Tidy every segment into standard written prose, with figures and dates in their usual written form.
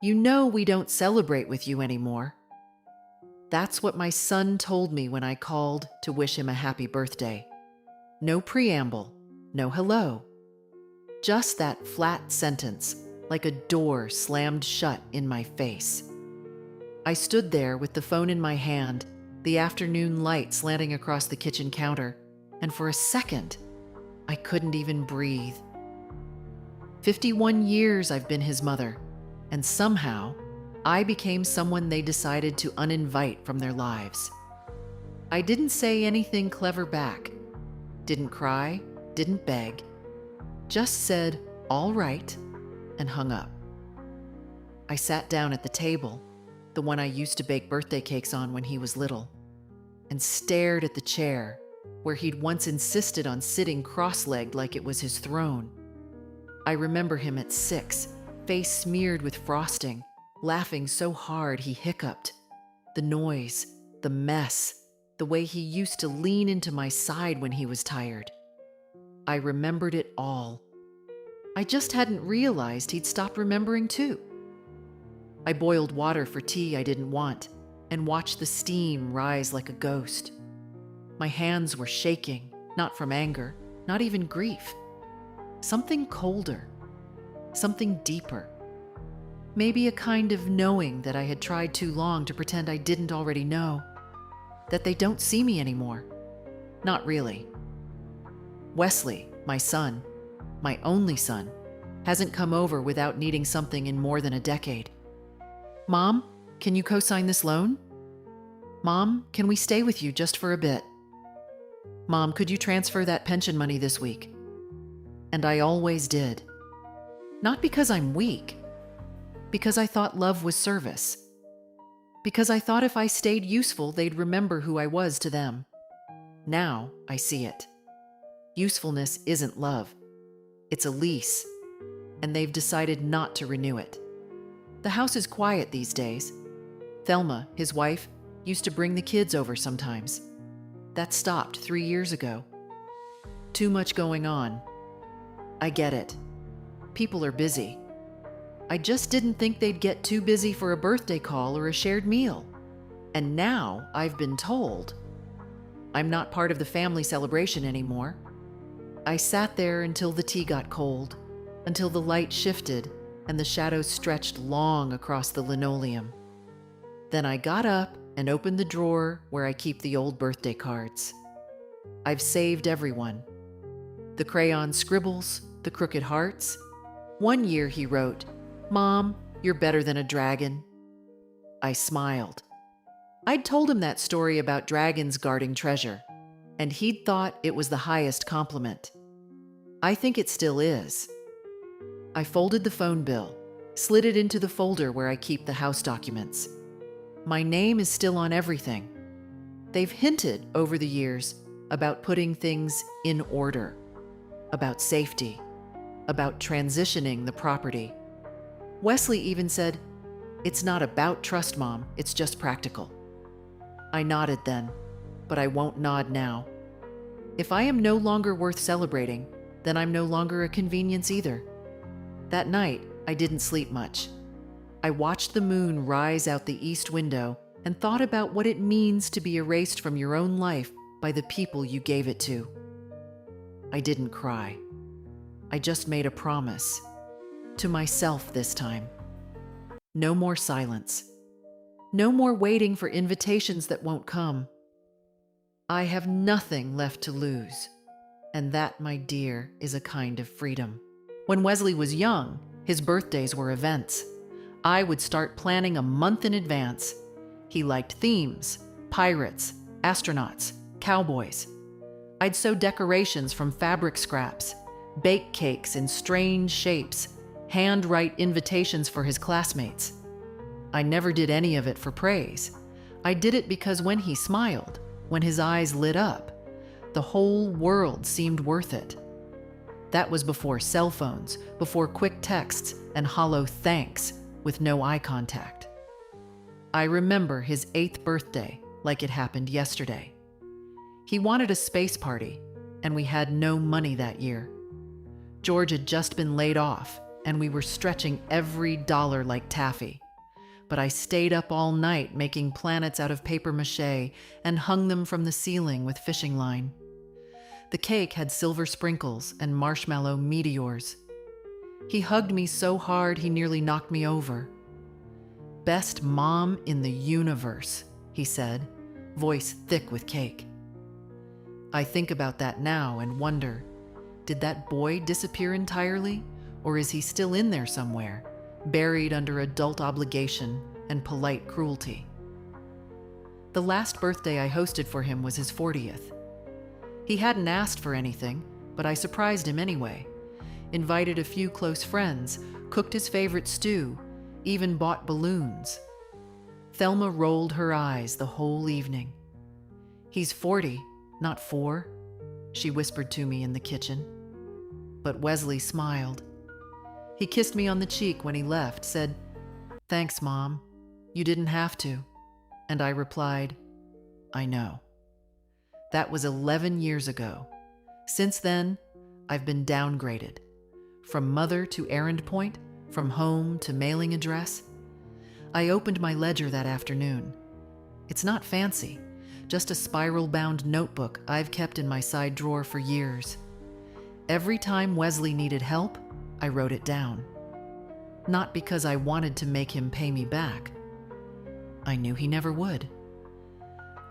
You know we don't celebrate with you anymore." That's what my son told me when I called to wish him a happy birthday. No preamble, no hello. Just that flat sentence, like a door slammed shut in my face. I stood there with the phone in my hand, the afternoon light slanting across the kitchen counter, and for a second, I couldn't even breathe. 51 years I've been his mother, and somehow, I became someone they decided to uninvite from their lives. I didn't say anything clever back, didn't cry, didn't beg, just said, "All right," and hung up. I sat down at the table, the one I used to bake birthday cakes on when he was little, and stared at the chair where he'd once insisted on sitting cross-legged like it was his throne. I remember him at 6, face smeared with frosting, laughing so hard he hiccuped. The noise, the mess, the way he used to lean into my side when he was tired. I remembered it all. I just hadn't realized he'd stopped remembering too. I boiled water for tea I didn't want and watched the steam rise like a ghost. My hands were shaking, not from anger, not even grief. Something colder, something deeper. Maybe a kind of knowing that I had tried too long to pretend I didn't already know. That they don't see me anymore. Not really. Wesley, my son, my only son, hasn't come over without needing something in more than a decade. "Mom, can you co-sign this loan? Mom, can we stay with you just for a bit? Mom, could you transfer that pension money this week?" And I always did. Not because I'm weak, because I thought love was service. Because I thought if I stayed useful, they'd remember who I was to them. Now I see it. Usefulness isn't love. It's a lease, and they've decided not to renew it. The house is quiet these days. Thelma, his wife, used to bring the kids over sometimes. That stopped 3 years ago. Too much going on. I get it. People are busy. I just didn't think they'd get too busy for a birthday call or a shared meal. And now I've been told I'm not part of the family celebration anymore. I sat there until the tea got cold, until the light shifted and the shadows stretched long across the linoleum. Then I got up and opened the drawer where I keep the old birthday cards. I've saved everyone. The crayon scribbles, the crooked hearts. One year he wrote, "Mom, you're better than a dragon." I smiled. I'd told him that story about dragons guarding treasure, and he'd thought it was the highest compliment. I think it still is. I folded the phone bill, slid it into the folder where I keep the house documents. My name is still on everything. They've hinted over the years about putting things in order, about safety, about transitioning the property. Wesley even said, "It's not about trust, Mom, it's just practical." I nodded then, but I won't nod now. If I am no longer worth celebrating, then I'm no longer a convenience either. That night, I didn't sleep much. I watched the moon rise out the east window and thought about what it means to be erased from your own life by the people you gave it to. I didn't cry. I just made a promise. To myself this time. No more silence. No more waiting for invitations that won't come. I have nothing left to lose. And that, my dear, is a kind of freedom. When Wesley was young, his birthdays were events. I would start planning a month in advance. He liked themes, pirates, astronauts, cowboys. I'd sew decorations from fabric scraps, bake cakes in strange shapes, handwrite invitations for his classmates. I never did any of it for praise. I did it because when he smiled, when his eyes lit up, the whole world seemed worth it. That was before cell phones, before quick texts and hollow thanks with no eye contact. I remember his 8th birthday like it happened yesterday. He wanted a space party, and we had no money that year. George had just been laid off, and we were stretching every dollar like taffy. But I stayed up all night making planets out of paper mache and hung them from the ceiling with fishing line. The cake had silver sprinkles and marshmallow meteors. He hugged me so hard he nearly knocked me over. "Best mom in the universe," he said, voice thick with cake. I think about that now and wonder, did that boy disappear entirely, or is he still in there somewhere, buried under adult obligation and polite cruelty? The last birthday I hosted for him was his 40th. He hadn't asked for anything, but I surprised him anyway. Invited a few close friends, cooked his favorite stew, even bought balloons. Thelma rolled her eyes the whole evening. "He's 40, not 4, she whispered to me in the kitchen. But Wesley smiled. He kissed me on the cheek when he left, said, "Thanks, Mom. You didn't have to." And I replied, "I know." That was 11 years ago. Since then, I've been downgraded. From mother to errand point, from home to mailing address. I opened my ledger that afternoon. It's not fancy, just a spiral-bound notebook I've kept in my side drawer for years. Every time Wesley needed help, I wrote it down. Not because I wanted to make him pay me back. I knew he never would.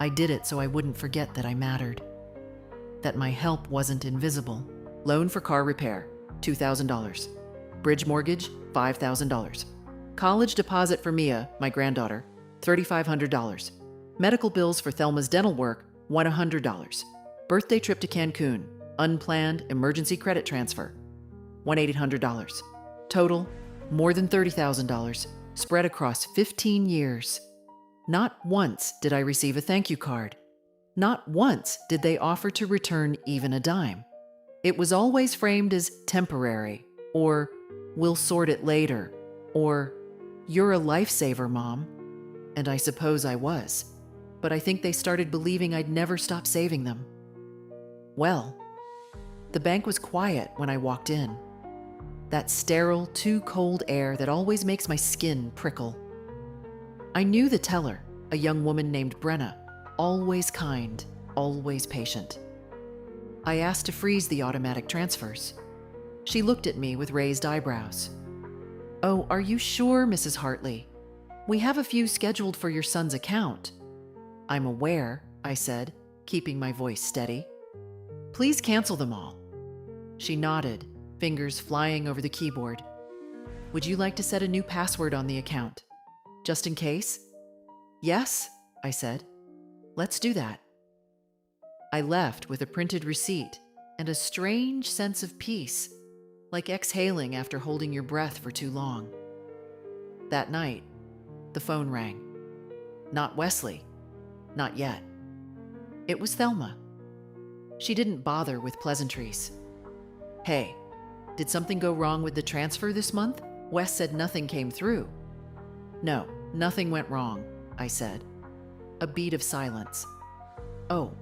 I did it so I wouldn't forget that I mattered. That my help wasn't invisible. Loan for car repair, $2,000. Bridge mortgage, $5,000. College deposit for Mia, my granddaughter, $3,500. Medical bills for Thelma's dental work, $100. Birthday trip to Cancun, unplanned emergency credit transfer, $1,800. Total, more than $30,000, spread across 15 years. Not once did I receive a thank you card. Not once did they offer to return even a dime. It was always framed as temporary, or "we'll sort it later," or "you're a lifesaver, Mom." And I suppose I was. But I think they started believing I'd never stop saving them. Well, the bank was quiet when I walked in. That sterile, too cold air that always makes my skin prickle. I knew the teller, a young woman named Brenna, always kind, always patient. I asked to freeze the automatic transfers. She looked at me with raised eyebrows. "Oh, are you sure, Mrs. Hartley? We have a few scheduled for your son's account." "I'm aware," I said, keeping my voice steady. "Please cancel them all." She nodded, fingers flying over the keyboard. "Would you like to set a new password on the account? Just in case?" "Yes," I said. "Let's do that." I left with a printed receipt and a strange sense of peace, like exhaling after holding your breath for too long. That night, the phone rang. Not Wesley. Not yet. It was Thelma. She didn't bother with pleasantries. "Hey, did something go wrong with the transfer this month? Wes said nothing came through." "No, nothing went wrong," I said. A beat of silence. "Oh,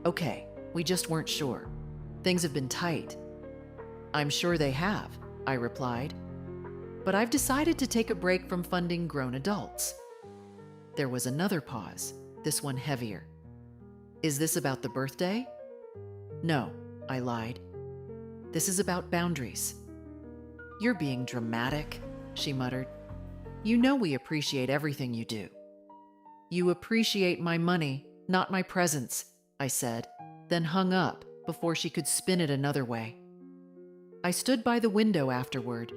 okay, we just weren't sure. Things have been tight." "I'm sure they have," I replied. "But I've decided to take a break from funding grown adults." There was another pause, this one heavier. "Is this about the birthday?" "No," I lied. "This is about boundaries." "You're being dramatic," she muttered. "You know we appreciate everything you do." "You appreciate my money, not my presence," I said, then hung up before she could spin it another way. I stood by the window afterward,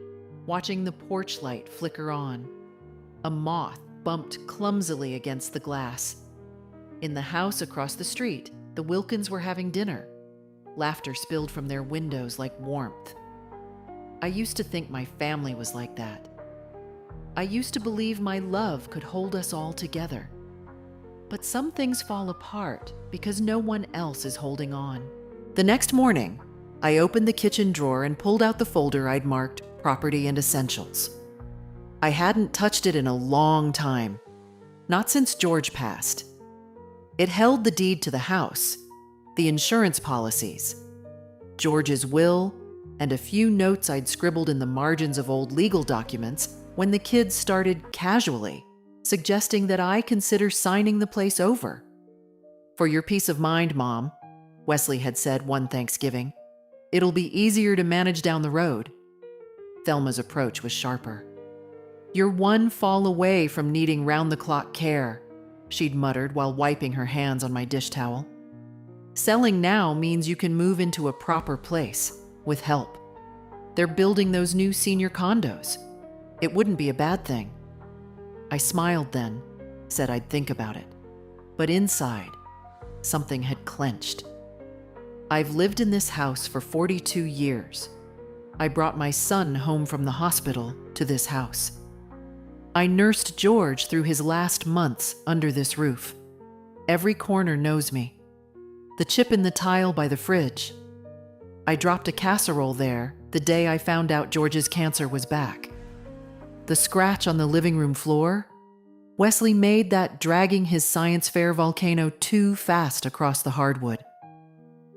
watching the porch light flicker on. A moth bumped clumsily against the glass. In the house across the street, the Wilkins were having dinner. Laughter spilled from their windows like warmth. I used to think my family was like that. I used to believe my love could hold us all together. But some things fall apart because no one else is holding on. The next morning, I opened the kitchen drawer and pulled out the folder I'd marked Property and Essentials. I hadn't touched it in a long time, not since George passed. It held the deed to the house, the insurance policies, George's will, and a few notes I'd scribbled in the margins of old legal documents when the kids started casually suggesting that I consider signing the place over. "For your peace of mind, Mom," Wesley had said one Thanksgiving, "it'll be easier to manage down the road." Thelma's approach was sharper. "You're one fall away from needing round-the-clock care," she'd muttered while wiping her hands on my dish towel. "Selling now means you can move into a proper place, with help. They're building those new senior condos. It wouldn't be a bad thing." I smiled then, said I'd think about it. But inside, something had clenched. I've lived in this house for 42 years. I brought my son home from the hospital to this house. I nursed George through his last months under this roof. Every corner knows me. The chip in the tile by the fridge. I dropped a casserole there the day I found out George's cancer was back. The scratch on the living room floor. Wesley made that dragging his science fair volcano too fast across the hardwood.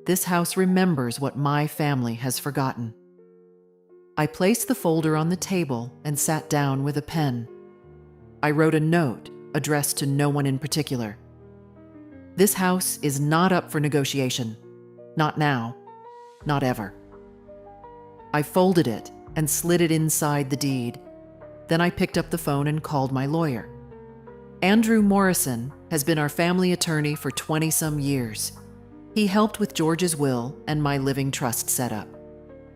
This house remembers what my family has forgotten. I placed the folder on the table and sat down with a pen. I wrote a note addressed to no one in particular. This house is not up for negotiation. Not now. Not ever. I folded it and slid it inside the deed. Then I picked up the phone and called my lawyer. Andrew Morrison has been our family attorney for 20-some years. He helped with George's will and my living trust setup.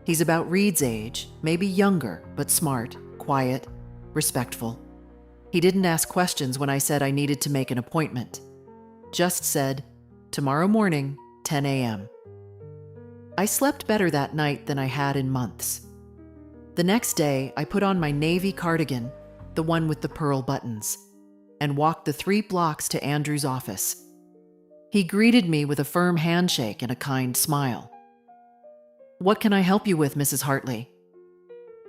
He's about Reed's age, maybe younger, but smart, quiet, respectful. He didn't ask questions when I said I needed to make an appointment. Just said, "Tomorrow morning, 10 a.m. I slept better that night than I had in months. The next day, I put on my navy cardigan, the one with the pearl buttons, and walked the 3 blocks to Andrew's office. He greeted me with a firm handshake and a kind smile. "What can I help you with, Mrs. Hartley?"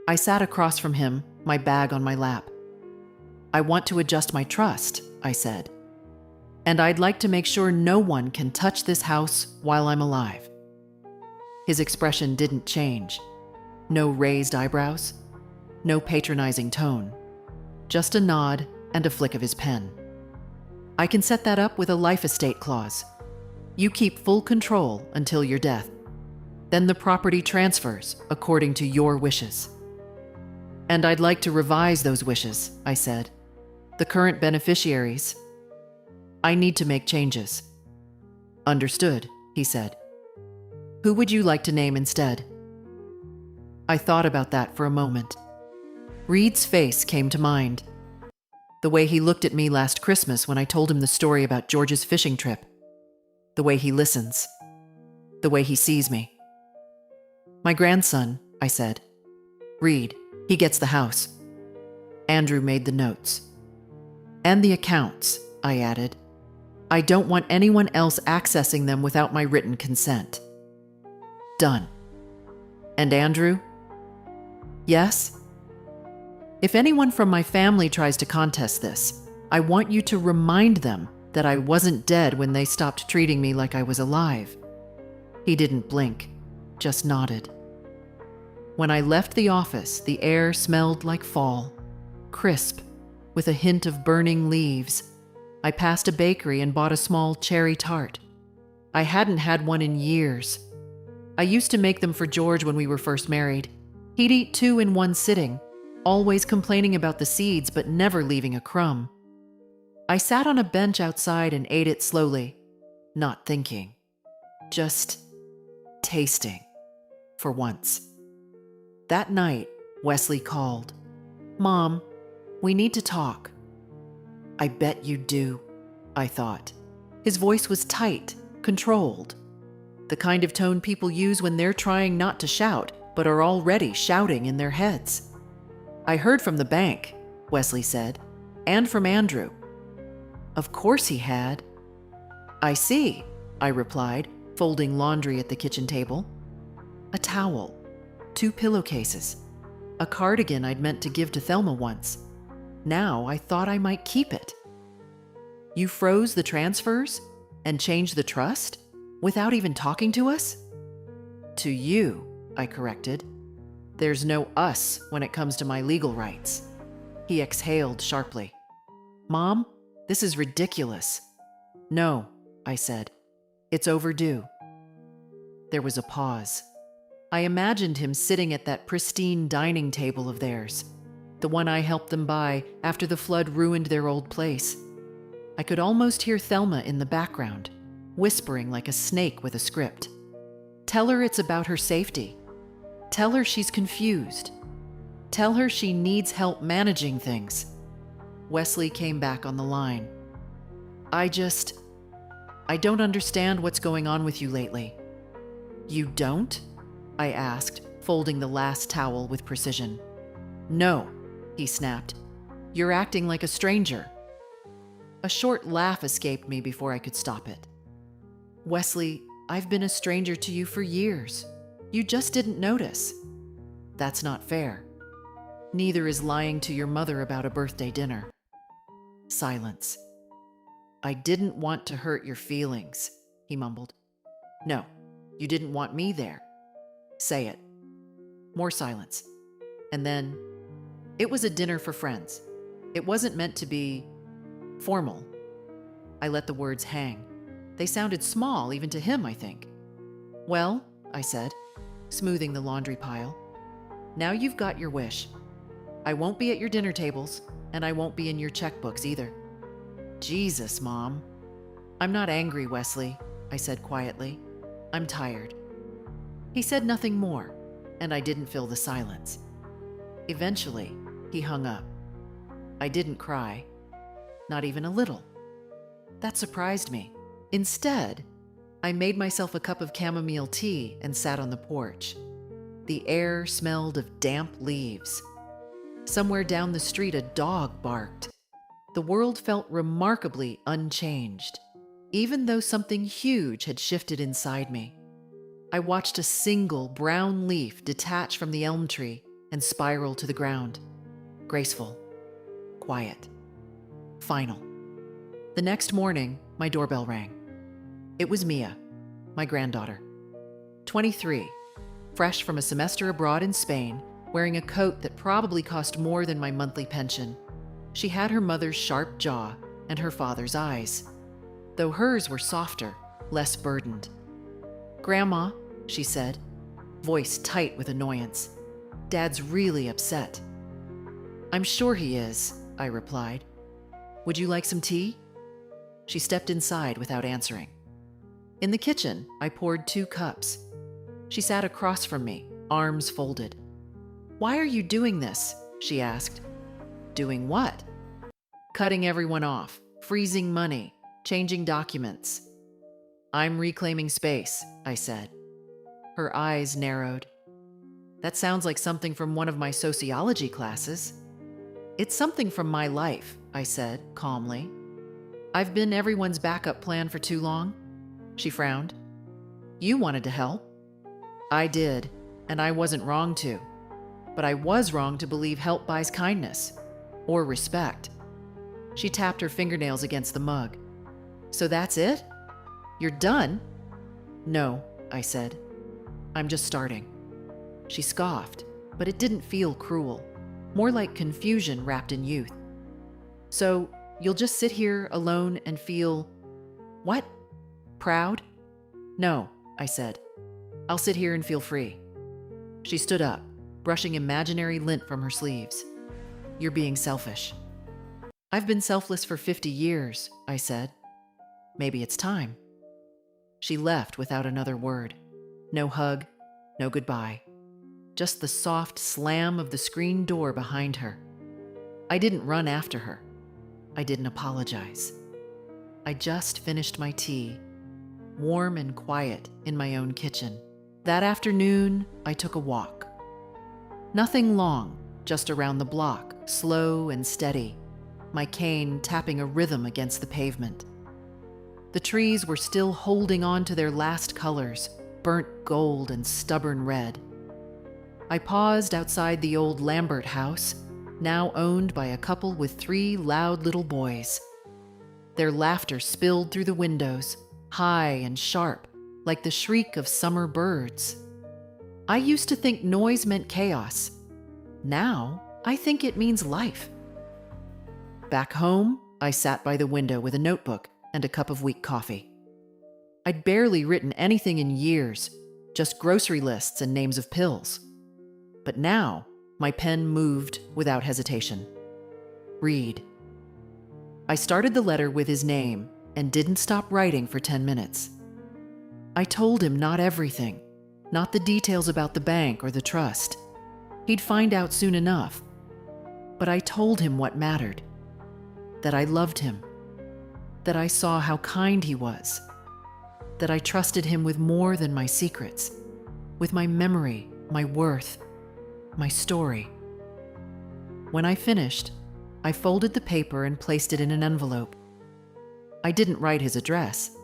I sat across from him, my bag on my lap. "I want to adjust my trust," I said. "And I'd like to make sure no one can touch this house while I'm alive." His expression didn't change. No raised eyebrows, no patronizing tone, just a nod and a flick of his pen. "I can set that up with a life estate clause. You keep full control until your death. Then the property transfers according to your wishes." "And I'd like to revise those wishes," I said. "The current beneficiaries. I need to make changes." "Understood," he said. "Who would you like to name instead?" I thought about that for a moment. Reed's face came to mind. The way he looked at me last Christmas when I told him the story about George's fishing trip. The way he listens. The way he sees me. "My grandson," I said. "Reed, he gets the house." Andrew made the notes. "And the accounts," I added. "I don't want anyone else accessing them without my written consent." "Done." "And Andrew?" "Yes?" "If anyone from my family tries to contest this, I want you to remind them that I wasn't dead when they stopped treating me like I was alive." He didn't blink, just nodded. When I left the office, the air smelled like fall, crisp, with a hint of burning leaves. I passed a bakery and bought a small cherry tart. I hadn't had one in years. I used to make them for George when we were first married. He'd eat 2 in one sitting, always complaining about the seeds but never leaving a crumb. I sat on a bench outside and ate it slowly, not thinking, just tasting, for once. That night, Wesley called. "Mom, we need to talk." "I bet you do," I thought. His voice was tight, controlled. The kind of tone people use when they're trying not to shout, but are already shouting in their heads. "I heard from the bank," Wesley said, "and from Andrew." Of course he had. "I see," I replied, folding laundry at the kitchen table. A towel, 2 pillowcases, a cardigan I'd meant to give to Thelma once. Now I thought I might keep it. "You froze the transfers and changed the trust without even talking to us?" "To you," I corrected. There's no us when it comes to my legal rights. He exhaled sharply. Mom, this is ridiculous. No, I said. It's overdue. There was a pause. I imagined him sitting at that pristine dining table of theirs, the one I helped them buy after the flood ruined their old place. I could almost hear Thelma in the background, whispering like a snake with a script. Tell her it's about her safety. Tell her she's confused. Tell her she needs help managing things. Wesley came back on the line. I don't understand what's going on with you lately. You don't? I asked, folding the last towel with precision. No, he snapped. You're acting like a stranger. A short laugh escaped me before I could stop it. Wesley, I've been a stranger to you for years. You just didn't notice. That's not fair. Neither is lying to your mother about a birthday dinner. Silence. I didn't want to hurt your feelings, he mumbled. No, you didn't want me there. Say it. More silence. And then, it was a dinner for friends. It wasn't meant to be formal. I let the words hang. They sounded small, even to him, I think. Well, I said, smoothing the laundry pile, now you've got your wish. I won't be at your dinner tables, and I won't be in your checkbooks either. Jesus, Mom. I'm not angry, Wesley, I said quietly. I'm tired. He said nothing more, and I didn't fill the silence. Eventually, he hung up. I didn't cry. Not even a little. That surprised me. Instead, I made myself a cup of chamomile tea and sat on the porch. The air smelled of damp leaves. Somewhere down the street, a dog barked. The world felt remarkably unchanged, even though something huge had shifted inside me. I watched a single brown leaf detach from the elm tree and spiral to the ground. Graceful, quiet, final. The next morning, my doorbell rang. It was Mia, my granddaughter. 23, fresh from a semester abroad in Spain, wearing a coat that probably cost more than my monthly pension. She had her mother's sharp jaw and her father's eyes, though hers were softer, less burdened. Grandma, she said, voice tight with annoyance. Dad's really upset. I'm sure he is, I replied. Would you like some tea? She stepped inside without answering. In the kitchen, I poured 2 cups. She sat across from me, arms folded. Why are you doing this? She asked. Doing what? Cutting everyone off, freezing money, changing documents. I'm reclaiming space, I said. Her eyes narrowed. That sounds like something from one of my sociology classes. It's something from my life, I said calmly. I've been everyone's backup plan for too long. She frowned. You wanted to help. I did, and I wasn't wrong to. But I was wrong to believe help buys kindness. Or respect. She tapped her fingernails against the mug. So that's it? You're done? No, I said. I'm just starting. She scoffed, but it didn't feel cruel. More like confusion wrapped in youth. So you'll just sit here alone and feel... What? Proud? No, I said. I'll sit here and feel free. She stood up, brushing imaginary lint from her sleeves. You're being selfish. I've been selfless for 50 years, I said. Maybe it's time. She left without another word. No hug, no goodbye. Just the soft slam of the screen door behind her. I didn't run after her. I didn't apologize. I just finished my tea, warm and quiet in my own kitchen. That afternoon, I took a walk. Nothing long, just around the block, slow and steady, my cane tapping a rhythm against the pavement. The trees were still holding on to their last colors, burnt gold and stubborn red. I paused outside the old Lambert house, now owned by a couple with 3 loud little boys. Their laughter spilled through the windows, high and sharp, like the shriek of summer birds. I used to think noise meant chaos. Now, I think it means life. Back home, I sat by the window with a notebook and a cup of weak coffee. I'd barely written anything in years, just grocery lists and names of pills. But now, my pen moved without hesitation. Read. I started the letter with his name and didn't stop writing for 10 minutes. I told him not everything, not the details about the bank or the trust. He'd find out soon enough. But I told him what mattered. That I loved him. That I saw how kind he was. That I trusted him with more than my secrets, with my memory, my worth, my story. When I finished, I folded the paper and placed it in an envelope. I didn't write his address.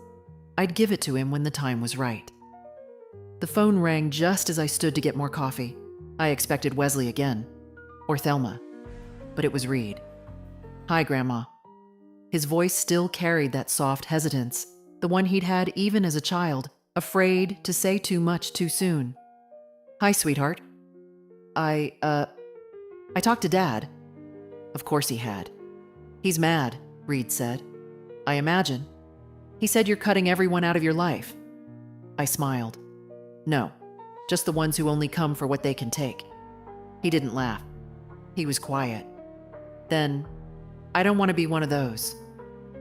I'd give it to him when the time was right. The phone rang just as I stood to get more coffee. I expected Wesley again, or Thelma, but it was Reed. "Hi, Grandma." His voice still carried that soft hesitance, the one he'd had even as a child, afraid to say too much too soon. "Hi, sweetheart. I talked to Dad." Of course he had. "He's mad," Reed said. "I imagine. He said you're cutting everyone out of your life." I smiled. "No, just the ones who only come for what they can take." He didn't laugh. He was quiet. Then, "I don't want to be one of those."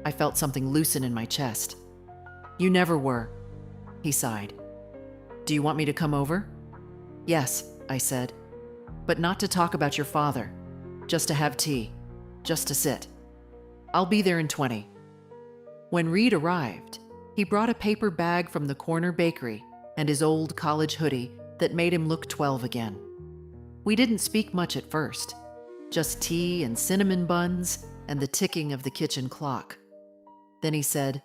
I felt something loosen in my chest. "You never were," he sighed. "Do you want me to come over?" "Yes," I said, "but not to talk about your father. Just to have tea. Just to sit. I'll be there in 20. When Reed arrived, he brought a paper bag from the corner bakery and his old college hoodie that made him look 12 again. We didn't speak much at first, just tea and cinnamon buns and the ticking of the kitchen clock. Then he said,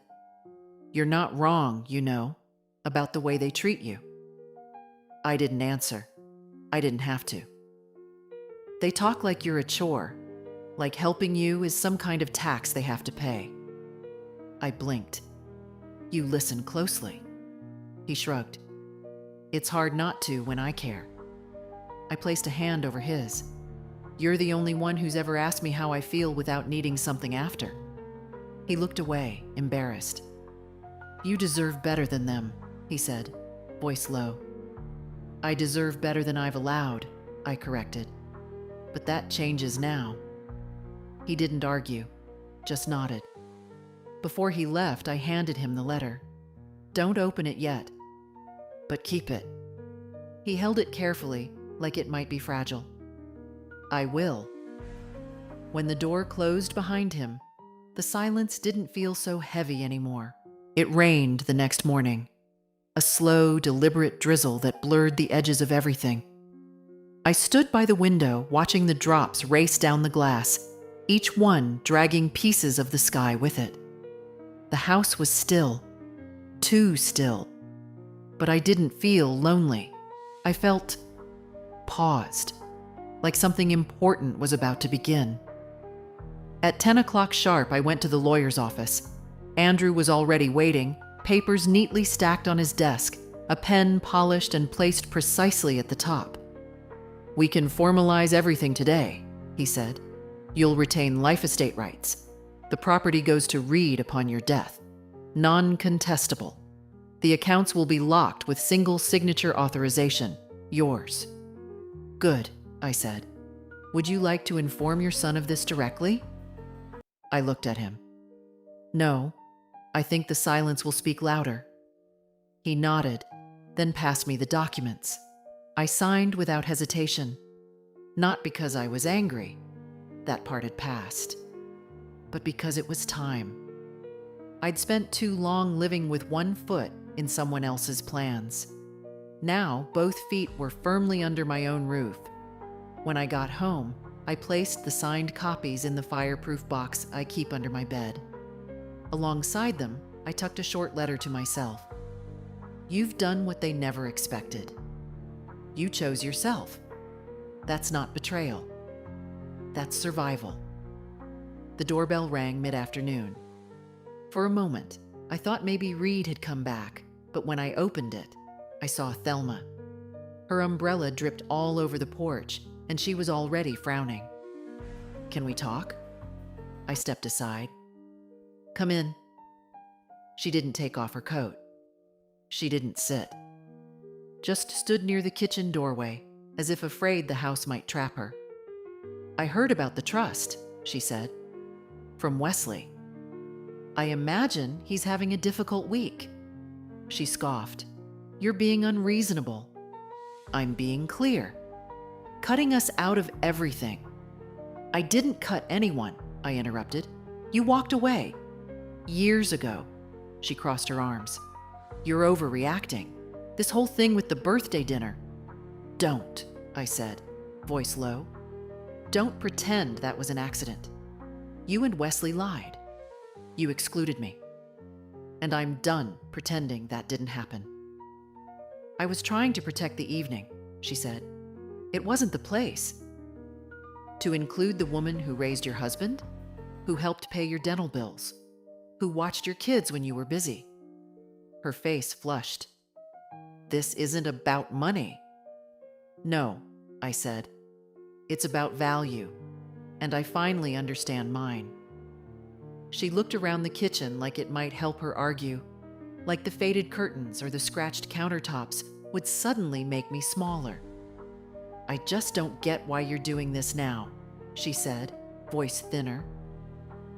"You're not wrong, you know, about the way they treat you." I didn't answer. I didn't have to. "They talk like you're a chore, like helping you is some kind of tax they have to pay." I blinked. "You listen closely." He shrugged. "It's hard not to when I care." I placed a hand over his. "You're the only one who's ever asked me how I feel without needing something after." He looked away, embarrassed. "You deserve better than them," he said, voice low. "I deserve better than I've allowed," I corrected. "But that changes now." He didn't argue, just nodded. Before he left, I handed him the letter. "Don't open it yet, but keep it." He held it carefully, like it might be fragile. "I will." When the door closed behind him, the silence didn't feel so heavy anymore. It rained the next morning, a slow, deliberate drizzle that blurred the edges of everything. I stood by the window, watching the drops race down the glass, each one dragging pieces of the sky with it. The house was still, too still, but I didn't feel lonely. I felt paused, like something important was about to begin. At 10 o'clock sharp, I went to the lawyer's office. Andrew was already waiting, papers neatly stacked on his desk, a pen polished and placed precisely at the top. "We can formalize everything today," he said. "You'll retain life estate rights. The property goes to Reed upon your death. Non-contestable. The accounts will be locked with single signature authorization. Yours." "Good," I said. "Would you like to inform your son of this directly?" I looked at him. "No, I think the silence will speak louder." He nodded, then passed me the documents. I signed without hesitation. Not because I was angry, that part had passed, but because it was time. I'd spent too long living with one foot in someone else's plans. Now, both feet were firmly under my own roof. When I got home, I placed the signed copies in the fireproof box I keep under my bed. Alongside them, I tucked a short letter to myself. "You've done what they never expected. You chose yourself. That's not betrayal. That's survival." The doorbell rang mid-afternoon. For a moment, I thought maybe Reed had come back, but when I opened it, I saw Thelma. Her umbrella dripped all over the porch, and she was already frowning. "Can we talk?" I stepped aside. "Come in." She didn't take off her coat. She didn't sit. Just stood near the kitchen doorway, as if afraid the house might trap her. "I heard about the trust," she said. "From Wesley. I imagine he's having a difficult week." She scoffed. "You're being unreasonable." "I'm being clear. Cutting us out of everything." "I didn't cut anyone," I interrupted. "You walked away. Years ago." She crossed her arms. "You're overreacting. This whole thing with the birthday dinner." "Don't," I said, voice low. "Don't pretend that was an accident. You and Wesley lied. You excluded me. And I'm done pretending that didn't happen." "I was trying to protect the evening," she said. "It wasn't the place." "To include the woman who raised your husband? Who helped pay your dental bills? Who watched your kids when you were busy?" Her face flushed. "This isn't about money." "No," I said. "It's about value, and I finally understand mine." She looked around the kitchen like it might help her argue, like the faded curtains or the scratched countertops would suddenly make me smaller. "I just don't get why you're doing this now," she said, voice thinner.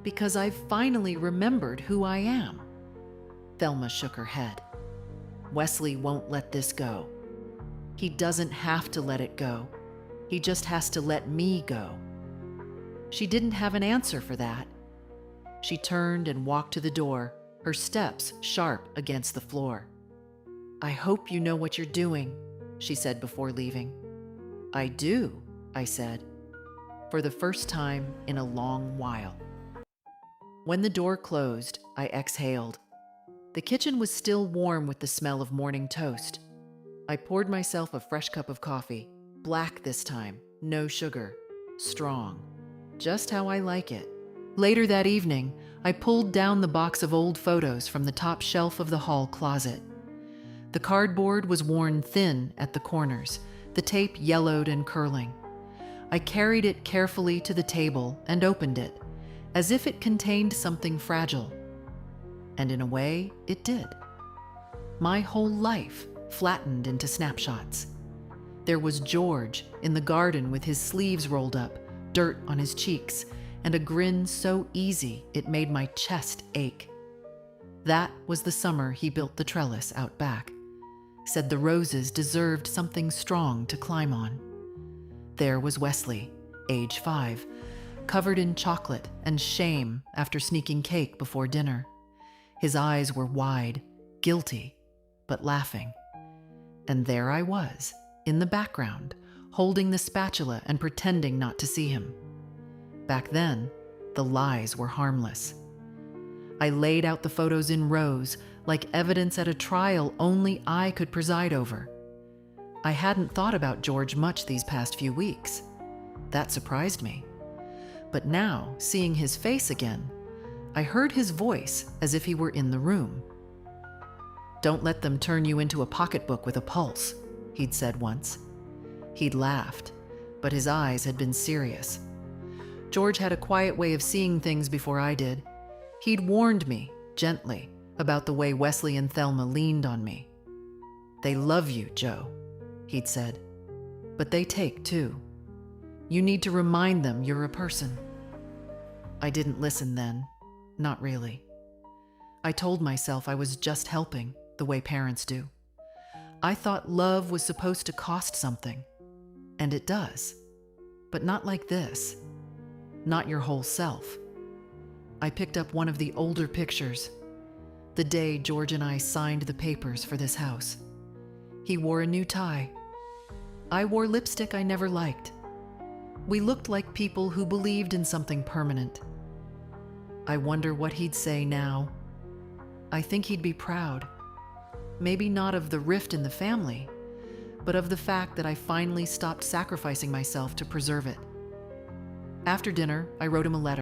"Because I've finally remembered who I am." Thelma shook her head. "Wesley won't let this go. He doesn't have to let it go. He just has to let me go." She didn't have an answer for that. She turned and walked to the door, her steps sharp against the floor. "I hope you know what you're doing," she said before leaving. "I do," I said, for the first time in a long while. When the door closed, I exhaled. The kitchen was still warm with the smell of morning toast. I poured myself a fresh cup of coffee, black this time, no sugar, strong, just how I like it. Later that evening, I pulled down the box of old photos from the top shelf of the hall closet. The cardboard was worn thin at the corners, the tape yellowed and curling. I carried it carefully to the table and opened it, as if it contained something fragile. And in a way, it did. My whole life flattened into snapshots. There was George in the garden with his sleeves rolled up, dirt on his cheeks, and a grin so easy it made my chest ache. That was the summer he built the trellis out back, said the roses deserved something strong to climb on. There was Wesley, age 5, covered in chocolate and shame after sneaking cake before dinner. His eyes were wide, guilty, but laughing. And there I was, in the background, holding the spatula and pretending not to see him. Back then, the lies were harmless. I laid out the photos in rows, like evidence at a trial only I could preside over. I hadn't thought about George much these past few weeks. That surprised me. But now, seeing his face again, I heard his voice as if he were in the room. "Don't let them turn you into a pocketbook with a pulse," he'd said once. He'd laughed, but his eyes had been serious. George had a quiet way of seeing things before I did. He'd warned me, gently, about the way Wesley and Thelma leaned on me. "They love you, Joe," he'd said. "But they take, too. You need to remind them you're a person." I didn't listen then. Not really. I told myself I was just helping, the way parents do. I thought love was supposed to cost something. And it does. But not like this. Not your whole self. I picked up one of the older pictures, the day George and I signed the papers for this house. He wore a new tie. I wore lipstick I never liked. We looked like people who believed in something permanent. I wonder what he'd say now. I think he'd be proud. Maybe not of the rift in the family, but of the fact that I finally stopped sacrificing myself to preserve it. After dinner, I wrote him a letter.